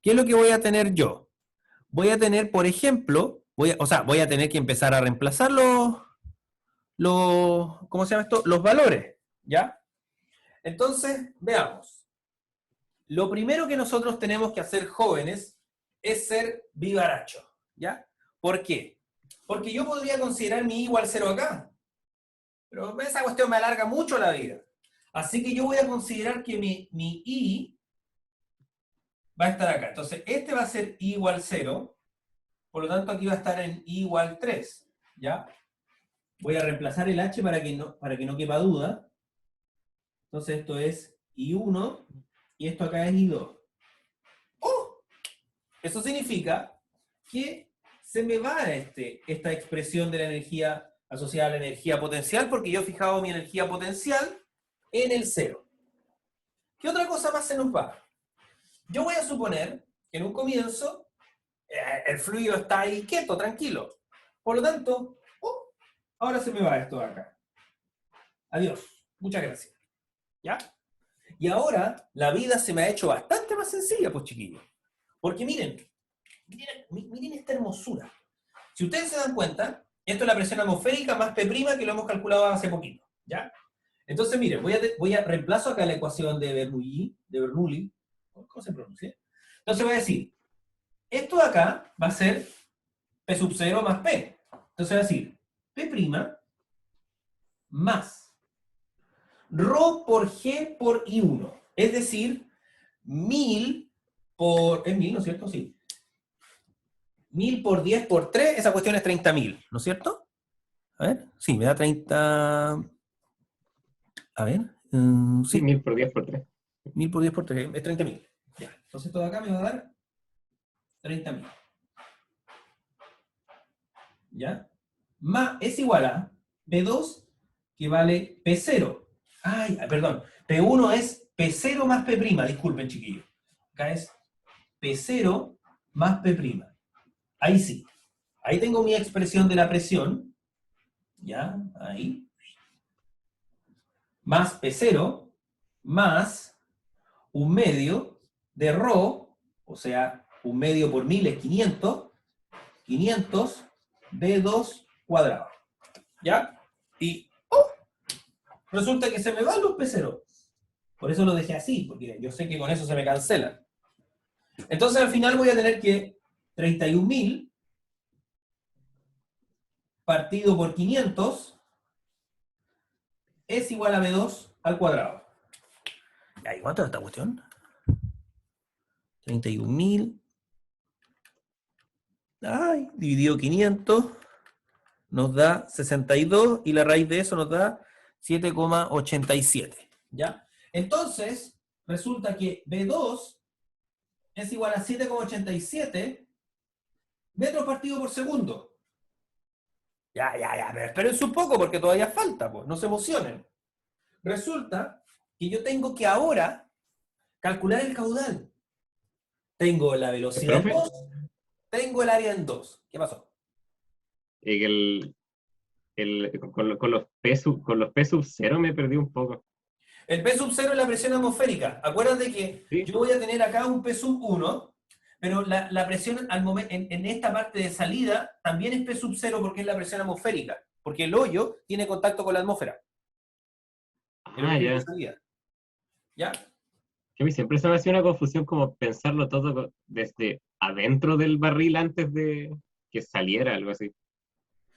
¿Qué es lo que voy a tener yo? Voy a tener, por ejemplo, voy a tener que empezar a reemplazar ¿cómo se llama esto? Los valores, ¿ya? Entonces, veamos. Lo primero que nosotros tenemos que hacer, jóvenes, es ser vivaracho, ¿ya? ¿Por qué? Porque yo podría considerar mi i igual 0 acá, pero esa cuestión me alarga mucho la vida. Así que yo voy a considerar que mi i va a estar acá. Entonces, este va a ser i igual 0, por lo tanto aquí va a estar en i igual 3, ¿ya? Voy a reemplazar el h para que no quepa duda. Entonces esto es i1 y esto acá es i2. ¡Oh! Eso significa que se me va esta expresión de la energía asociada a la energía potencial, porque yo he fijado mi energía potencial en el 0. ¿Qué otra cosa más se nos va? Yo voy a suponer que en un comienzo el fluido está ahí quieto, tranquilo. Por lo tanto, ahora se me va esto de acá. Adiós. Muchas gracias. ¿Ya? Y ahora la vida se me ha hecho bastante más sencilla, pues chiquillos. Porque miren esta hermosura. Si ustedes se dan cuenta, esto es la presión atmosférica más P' que lo hemos calculado hace poquito. ¿Ya? Entonces, miren, voy a reemplazo acá la ecuación de Bernoulli. ¿Cómo se pronuncia? Entonces voy a decir, esto de acá va a ser P sub 0 más P. Entonces voy a decir, P' más ρ por G por I1. Es decir, 1000 por... ¿Es 1000, no es cierto? Sí. 1000 por 10 por 3, esa cuestión es 30.000, ¿no es cierto? A ver, sí, me da 30... A ver, Sí, sí, 1000 por 10 por 3. 1000 por 10 por 3, es 30.000. Ya, entonces esto de acá me va a dar 30.000. ¿Ya? Más es igual a P2, que vale P0. Ay, perdón, P1 es P0 más P', disculpen chiquillos. Acá es P0 más P'. Ahí sí. Ahí tengo mi expresión de la presión. ¿Ya? Ahí. Más P0 más un medio de ρ, o sea, un medio por 1000 es 500, 500 B2 cuadrado. ¿Ya? Y resulta que se me van los P0. Por eso lo dejé así, porque yo sé que con eso se me cancelan. Entonces al final voy a tener que 31.000 partido por 500 es igual a B2 al cuadrado. ¿Y cuánto es esta cuestión? 31.000. Ay, dividido 500 nos da 62 y la raíz de eso nos da 7,87. ¿Ya? Entonces, resulta que B2 es igual a 7,87 metros partido por segundo. Ya, pero espérense un poco porque todavía falta, pues, no se emocionen. Resulta que yo tengo que ahora calcular el caudal. Tengo la velocidad en 2, tengo el área en 2. ¿Qué pasó? Con los P sub 0 me perdí un poco. El P sub 0 es la presión atmosférica. Acuérdate que ¿Sí? yo voy a tener acá un P sub 1, pero la presión al momento, en esta parte de salida también es P sub 0 porque es la presión atmosférica. Porque el hoyo tiene contacto con la atmósfera. Ya. De salida. ¿Ya? Que a mí siempre se me hacía una confusión como pensarlo todo desde adentro del barril antes de que saliera, algo así.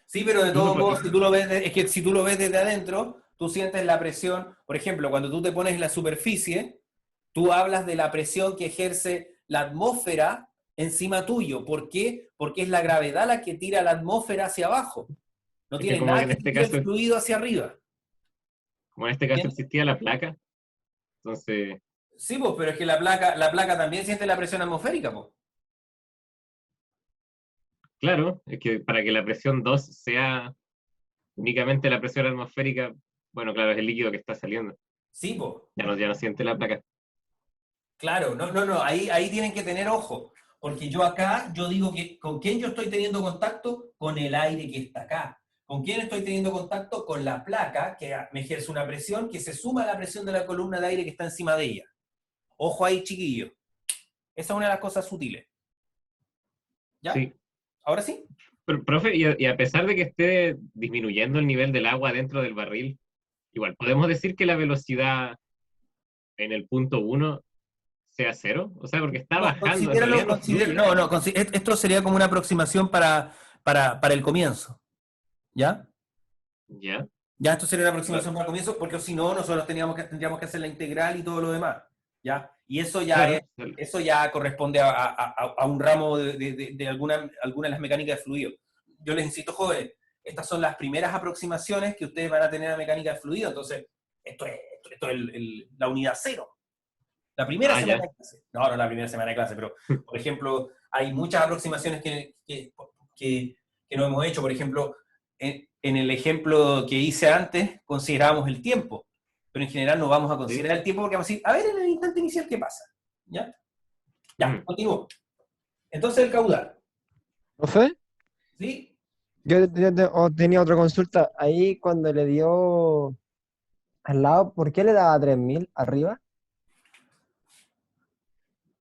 Sí, pero de Incluso todos modos, porque- si tú lo ves, es que si tú lo ves desde adentro, tú sientes la presión. Por ejemplo, cuando tú te pones en la superficie, tú hablas de la presión que ejerce la atmósfera encima tuyo. ¿Por qué? Porque es la gravedad la que tira la atmósfera hacia abajo. No Es que tiene como nada en que este tire el caso, fluido hacia arriba. como en este caso ¿Entiendes? existía la placa, Entonces, Sí, pues, pero es que la placa también siente la presión atmosférica, pues. claro, es que para que la presión 2 sea únicamente la presión atmosférica, bueno, claro, es el líquido que está saliendo. Sí, pues. Ya no siente la placa. Claro, no, ahí tienen que tener ojo, porque yo acá, yo digo que ¿con quién yo estoy teniendo contacto? Con el aire que está acá. ¿Con quién estoy teniendo contacto? Con la placa, que me ejerce una presión que se suma a la presión de la columna de aire que está encima de ella. Ojo ahí, chiquillo. Esa es una de las cosas sutiles. ¿Ya? Sí. ¿Ahora sí? Pero, profe, y a pesar de que esté disminuyendo el nivel del agua dentro del barril, igual, ¿podemos decir que la velocidad en el punto 1 sea cero? O sea, porque está No, bajando, en realidad no fluye. esto sería como una aproximación para el comienzo. ¿Ya? Ya, Ya, esto sería una aproximación para el comienzo, porque si no, nosotros tendríamos que hacer la integral y todo lo demás. ¿Ya? Y claro. eso ya corresponde a un ramo de alguna de las mecánicas de fluido. Yo les insisto, jóvenes, estas son las primeras aproximaciones que ustedes van a tener a mecánica de fluido, entonces esto es la unidad cero. La primera Ah, semana ya. de clase. No, la primera semana de clase, pero, por ejemplo, hay muchas aproximaciones que no hemos hecho. Por ejemplo, en el ejemplo que hice antes, considerábamos el tiempo, pero en general no vamos a considerar el tiempo porque vamos a decir, a ver en el instante inicial qué pasa. ¿Ya? Ya, continúo. Entonces el caudal. ¿Profe? ¿Sí? Tenía otra consulta. Ahí cuando le dio al lado, ¿por qué le daba 3000 arriba?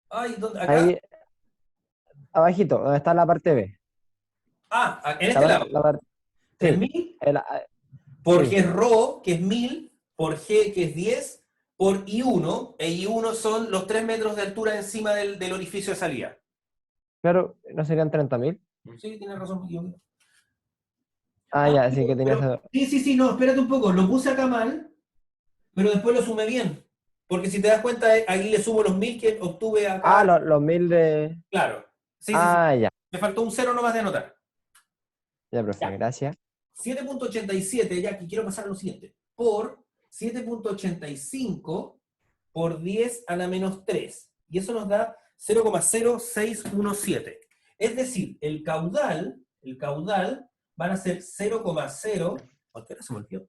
Ay, ¿acá? Ahí, abajito, donde está la parte B. En La este lado. parte, la parte, sí, 3000 el- por sí. G rho, que es 1000, por G, que es 10, por I1, e I1 son los 3 metros de altura encima del orificio de salida. Claro, ¿no serían 30.000? Sí, tienes razón. Ah, ya, sí que tenía Pero, esa. sí, no, espérate un poco. Lo puse acá mal, pero después lo sumé bien. Porque si te das cuenta, ahí le sumo los 1000 que obtuve Ah, acá. los 1000 de. Claro. Sí. Ah, ya, Me faltó un cero nomás de anotar. ya, profe, Ya. gracias. 7.87, ya que quiero pasar a lo siguiente. Por 7.85 por 10 a la menos 3. Y eso nos da 0,0617. Es decir, el caudal van a ser 0,0. ¿Por qué no se me olvidó?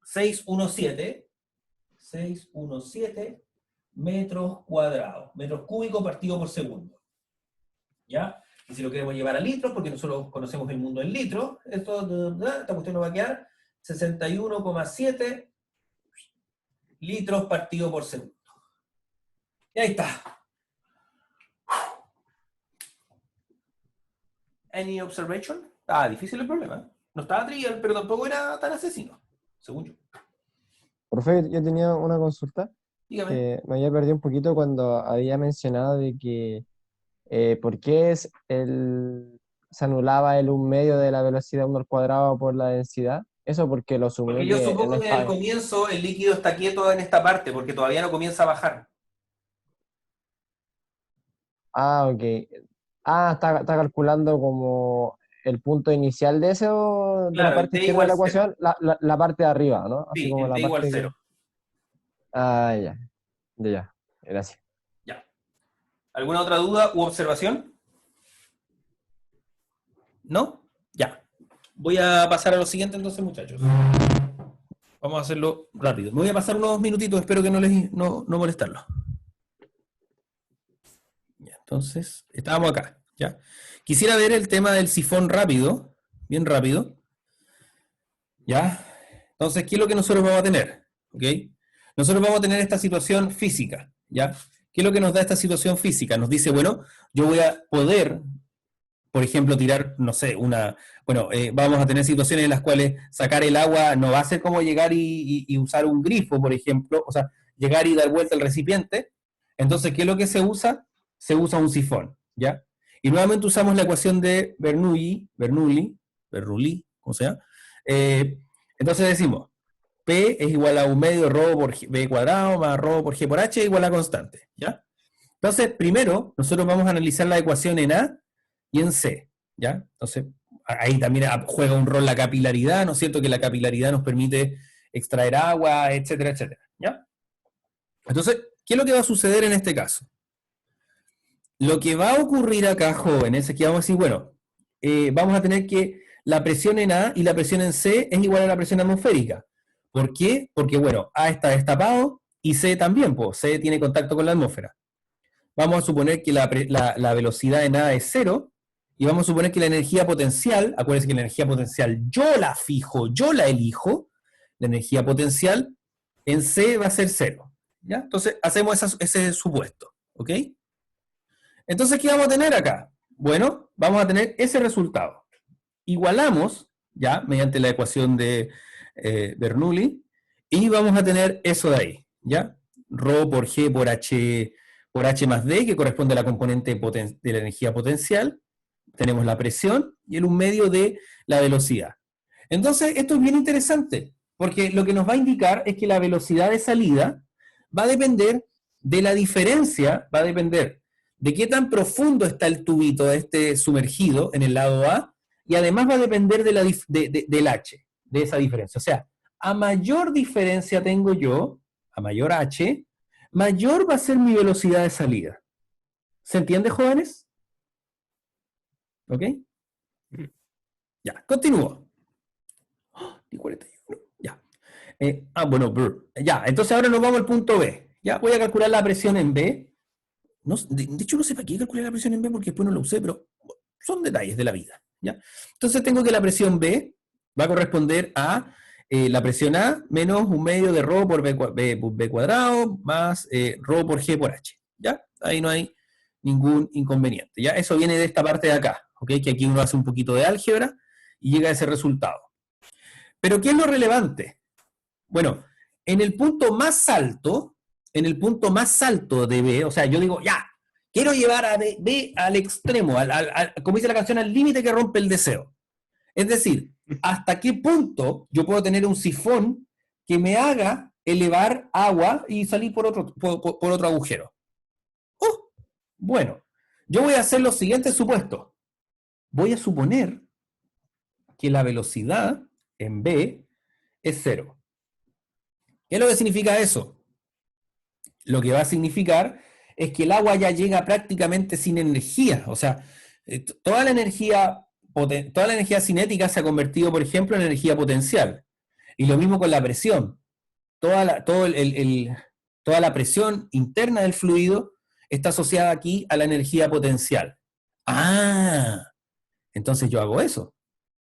617 metros cuadrados, metros cúbicos partido por segundo. ¿Ya? Y si lo queremos llevar a litros, porque nosotros conocemos el mundo en litros, esta cuestión nos va a quedar 61,7 litros partido por segundo. Y ahí está. Any observation? Difícil el problema. No estaba trivial, pero tampoco era tan asesino, según yo. Profe, yo tenía una consulta. Dígame. Me había perdido un poquito cuando había mencionado de que ¿por qué se anulaba el 1/2 de la velocidad 1 al cuadrado por la densidad? Eso porque lo asumió Porque yo que en supongo que en el comienzo el líquido está quieto en esta parte, porque todavía no comienza a bajar. Ah, ok. Ah, está calculando como el punto inicial de eso, de la Claro, el parte t izquierda de igual la 0. ecuación, la parte de arriba, ¿no? Así Sí, como el la t igual parte 0. Ah, ya. Ya. Gracias. Ya. ¿Alguna otra duda u observación? ¿No? Ya. Voy a pasar a lo siguiente entonces, muchachos. Vamos a hacerlo rápido. Me voy a pasar unos minutitos, espero que no molestarlos. Ya, entonces, estábamos acá. ¿Ya? Quisiera ver el tema del sifón rápido, bien rápido. ¿Ya? Entonces, ¿qué es lo que nosotros vamos a tener? ¿Ok? Nosotros vamos a tener esta situación física. ¿Ya? ¿Qué es lo que nos da esta situación física? Nos dice, bueno, yo voy a poder, por ejemplo, tirar, no sé, vamos a tener situaciones en las cuales sacar el agua no va a ser como llegar y usar un grifo, por ejemplo, o sea, llegar y dar vuelta al recipiente. Entonces, ¿qué es lo que se usa? Se usa un sifón, ¿ya? Y nuevamente usamos la ecuación de Bernoulli, ¿cómo se llama? Entonces decimos, P es igual a 1/2 ρ por B cuadrado más ρ por G por H igual a constante, ¿ya? Entonces, primero, nosotros vamos a analizar la ecuación en A y en C, ¿ya? Entonces, ahí también juega un rol la capilaridad, ¿no es cierto? Que la capilaridad nos permite extraer agua, etcétera, etcétera, ¿ya? Entonces, ¿qué es lo que va a suceder en este caso? Lo que va a ocurrir acá, jóvenes, es que vamos a decir, bueno, vamos a tener que la presión en A y la presión en C es igual a la presión atmosférica. ¿Por qué? Porque, bueno, A está destapado y C también, pues, C tiene contacto con la atmósfera. Vamos a suponer que la velocidad en A es 0, y vamos a suponer que la energía potencial, acuérdense que la energía potencial yo la fijo, yo la elijo, la energía potencial en C va a ser 0. ¿Ya? Entonces, hacemos ese supuesto, ¿ok? Entonces, ¿qué vamos a tener acá? Bueno, vamos a tener ese resultado. Igualamos, ya, mediante la ecuación de Bernoulli, y vamos a tener eso de ahí, ¿ya? Rho por G por H más D, que corresponde a la componente de la energía potencial. Tenemos la presión y el 1/2 de la velocidad. Entonces, esto es bien interesante, porque lo que nos va a indicar es que la velocidad de salida va a depender de la diferencia, va a depender de qué tan profundo está el tubito sumergido en el lado A, y además va a depender del H, de esa diferencia. O sea, a mayor diferencia tengo yo, a mayor H, mayor va a ser mi velocidad de salida. ¿Se entiende, jóvenes? ¿Ok? Ya, continúo. Y 41, ya. Bueno, ya, entonces ahora nos vamos al punto B. Ya, voy a calcular la presión en B. No, de hecho, no sé para qué calcular la presión en B, porque después no lo usé, pero son detalles de la vida. ¿Ya? Entonces tengo que la presión B va a corresponder a la presión A menos 1/2 de Rho por B cuadrado más Rho por G por H. ¿Ya? Ahí no hay ningún inconveniente. ¿Ya? Eso viene de esta parte de acá, ¿ok? Que aquí uno hace un poquito de álgebra y llega a ese resultado. Pero ¿qué es lo relevante? Bueno, en el punto más alto de B, o sea, yo digo, ya, quiero llevar a B al extremo, como dice la canción, al límite que rompe el deseo. Es decir, ¿hasta qué punto yo puedo tener un sifón que me haga elevar agua y salir por otro agujero? Bueno, yo voy a hacer los siguientes supuestos. Voy a suponer que la velocidad en B es 0. ¿Qué es lo que significa eso? Lo que va a significar es que el agua ya llega prácticamente sin energía. O sea, toda la energía cinética se ha convertido, por ejemplo, en energía potencial. Y lo mismo con la presión. Toda la presión interna del fluido está asociada aquí a la energía potencial. Entonces yo hago eso.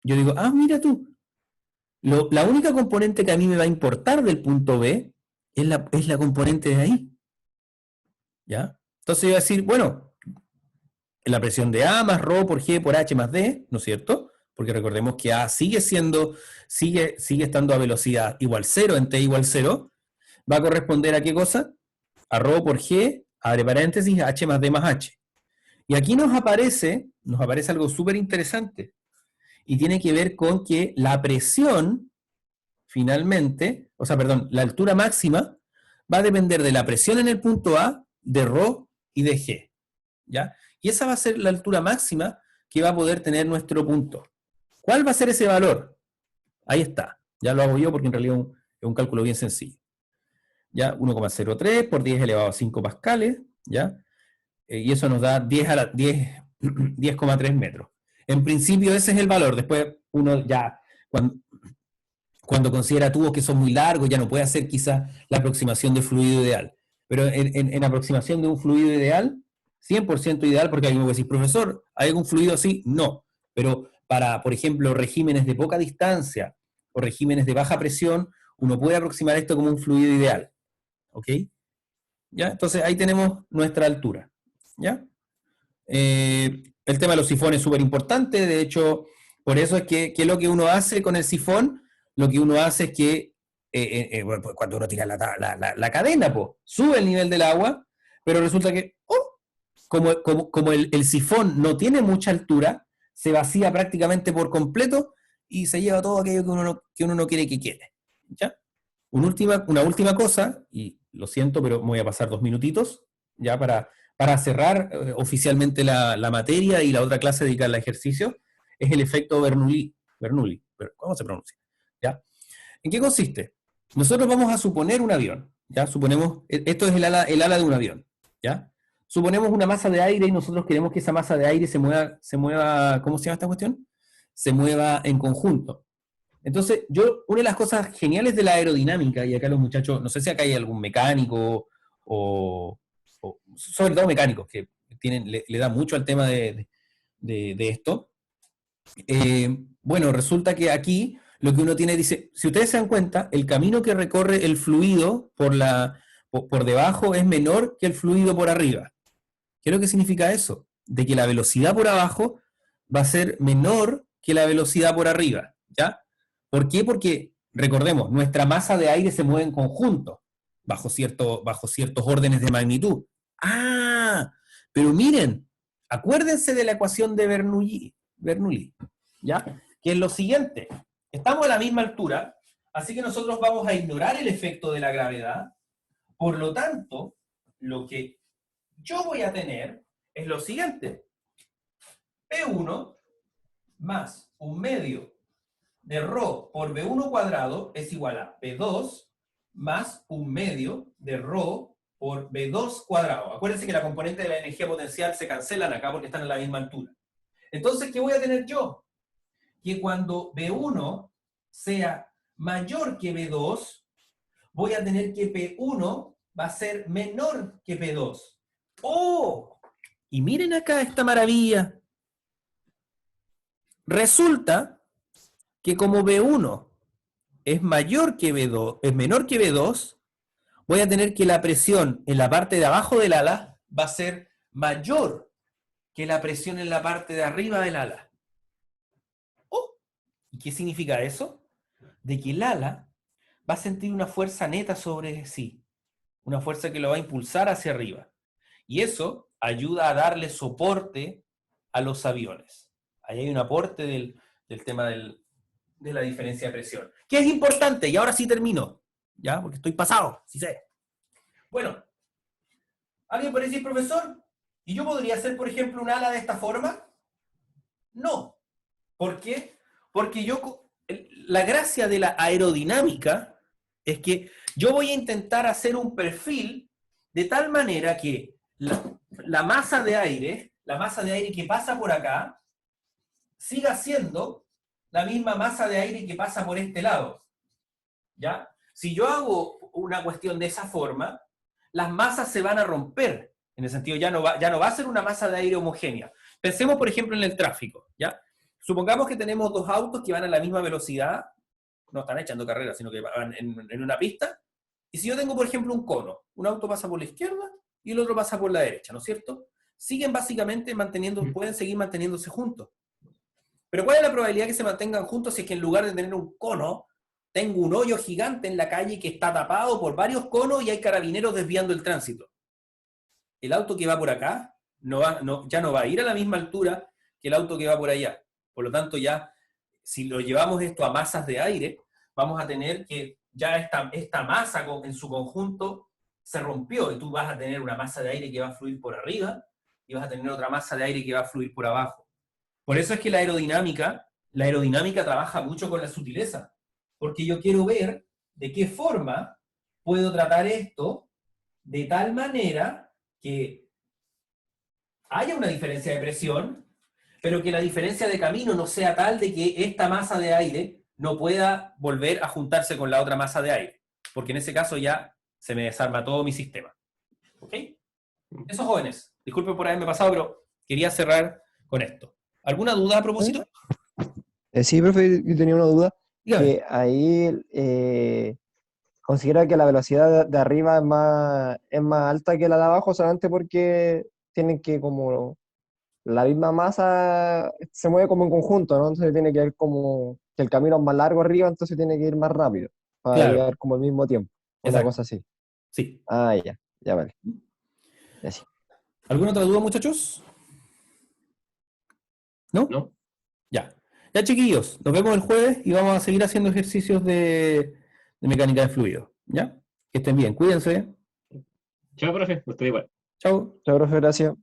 Yo digo, mira tú, la única componente que a mí me va a importar del punto B es la componente de ahí. ¿Ya? Entonces yo voy a decir, bueno, la presión de A más Rho por G por H más D, ¿no es cierto? Porque recordemos que A sigue estando a velocidad igual 0 en T igual 0, va a corresponder a ¿qué cosa? A Rho por G, abre paréntesis, H más D más H. Y aquí nos aparece algo súper interesante, y tiene que ver con que la presión, finalmente, la altura máxima, va a depender de la presión en el punto A, de Rho y de G. ¿Ya? Y esa va a ser la altura máxima que va a poder tener nuestro punto. ¿Cuál va a ser ese valor? Ahí está. Ya lo hago yo porque en realidad es un cálculo bien sencillo. ¿Ya? 1,03 por 10 elevado a 5 pascales. ¿Ya? Y eso nos da 10,3 metros. En principio ese es el valor. Después uno ya, cuando considera tubos que son muy largos, ya no puede hacer quizás la aproximación de fluido ideal. Pero en aproximación de un fluido ideal, 100% ideal, porque alguien puede decir, profesor, ¿hay algún fluido así? No. Pero para, por ejemplo, regímenes de poca distancia o regímenes de baja presión, uno puede aproximar esto como un fluido ideal. ¿Ok? ¿Ya? Entonces ahí tenemos nuestra altura. ¿Ya? El tema de los sifones es súper importante. De hecho, por eso es que lo que uno hace con el sifón, lo que uno hace es que cuando uno tira la cadena, sube el nivel del agua, pero resulta que como el sifón no tiene mucha altura, se vacía prácticamente por completo y se lleva todo aquello que uno no quiere que quede. ¿Ya? Una última cosa, y lo siento, pero me voy a pasar 2 minutitos, ya para cerrar oficialmente la materia y la otra clase dedicada al ejercicio, es el efecto Bernoulli. ¿Cómo se pronuncia? ¿Ya? ¿En qué consiste? Nosotros vamos a suponer un avión, ¿ya? Suponemos, esto es el ala de un avión, ¿ya? Suponemos una masa de aire y nosotros queremos que esa masa de aire se mueva, ¿cómo se llama esta cuestión? Se mueva en conjunto. Entonces, una de las cosas geniales de la aerodinámica, y acá los muchachos, no sé si acá hay algún mecánico o sobre todo mecánicos que le dan mucho al tema de esto. Bueno, resulta que aquí lo que uno tiene, dice, si ustedes se dan cuenta, el camino que recorre el fluido por debajo es menor que el fluido por arriba. ¿Qué es lo que significa eso? De que la velocidad por abajo va a ser menor que la velocidad por arriba, ¿ya? ¿Por qué? Porque, recordemos, nuestra masa de aire se mueve en conjunto, bajo ciertos órdenes de magnitud. ¡Ah! Pero miren, acuérdense de la ecuación de Bernoulli, ¿ya? Que es lo siguiente. Estamos a la misma altura, así que nosotros vamos a ignorar el efecto de la gravedad. Por lo tanto, lo que yo voy a tener es lo siguiente. P1 más 1/2 de ρ por V1 cuadrado es igual a P2 más 1/2 de ρ por V2 cuadrado. Acuérdense que la componente de la energía potencial se cancelan acá porque están a la misma altura. Entonces, ¿qué voy a tener yo? Que cuando V1 sea mayor que V2, voy a tener que P1 va a ser menor que P2. ¡Oh! Y miren acá esta maravilla. Resulta que como V1 es mayor que V2, es menor que V2, voy a tener que la presión en la parte de abajo del ala va a ser mayor que la presión en la parte de arriba del ala. ¡Oh! ¿Y qué significa eso? De que el ala va a sentir una fuerza neta sobre sí, una fuerza que lo va a impulsar hacia arriba. Y eso ayuda a darle soporte a los aviones. Ahí hay un aporte del tema de la diferencia de presión. Que es importante, y ahora sí termino, ¿ya? Porque estoy pasado, sí sé. Bueno, ¿alguien puede decir, profesor? ¿Y yo podría hacer, por ejemplo, un ala de esta forma? No. ¿Por qué? Porque la gracia de la aerodinámica es que yo voy a intentar hacer un perfil de tal manera que la masa de aire que pasa por acá, siga siendo la misma masa de aire que pasa por este lado. ¿Ya? Si yo hago una cuestión de esa forma, las masas se van a romper. En el sentido, ya no va a ser una masa de aire homogénea. Pensemos, por ejemplo, en el tráfico, ¿ya? Supongamos que tenemos dos autos que van a la misma velocidad, no están echando carreras, sino que van en una pista, y si yo tengo, por ejemplo, un cono, un auto pasa por la izquierda y el otro pasa por la derecha, ¿no es cierto? Siguen básicamente pueden seguir manteniéndose juntos. Pero ¿cuál es la probabilidad que se mantengan juntos si es que en lugar de tener un cono, tengo un hoyo gigante en la calle que está tapado por varios conos y hay carabineros desviando el tránsito? El auto que va por acá ya no va a ir a la misma altura que el auto que va por allá. Por lo tanto, ya, si lo llevamos esto a masas de aire, vamos a tener que ya esta masa en su conjunto se rompió y tú vas a tener una masa de aire que va a fluir por arriba y vas a tener otra masa de aire que va a fluir por abajo. Por eso es que la aerodinámica trabaja mucho con la sutileza, porque yo quiero ver de qué forma puedo tratar esto de tal manera que haya una diferencia de presión, pero que la diferencia de camino no sea tal de que esta masa de aire no pueda volver a juntarse con la otra masa de aire, porque en ese caso ya se me desarma todo mi sistema. ¿Ok? Eso, jóvenes. Disculpen por haberme pasado, pero quería cerrar con esto. ¿Alguna duda a propósito? Sí, profe, yo tenía una duda. Dígame. Que ahí considera que la velocidad de arriba es más alta que la de abajo solamente porque tienen que como la misma masa se mueve como en conjunto, ¿no? Entonces tiene que ir como que el camino es más largo arriba, entonces tiene que ir más rápido para Claro. llegar como al mismo tiempo. Una Exacto. cosa así. Sí. Ah, ya vale. Ya sí. ¿Alguna otra duda, muchachos? ¿No? ¿No? Ya. Ya, chiquillos, nos vemos el jueves y vamos a seguir haciendo ejercicios de mecánica de fluidos. ¿Ya? Que estén bien, cuídense. Chao, profe. Usted igual. Chao. Chao, profe, gracias.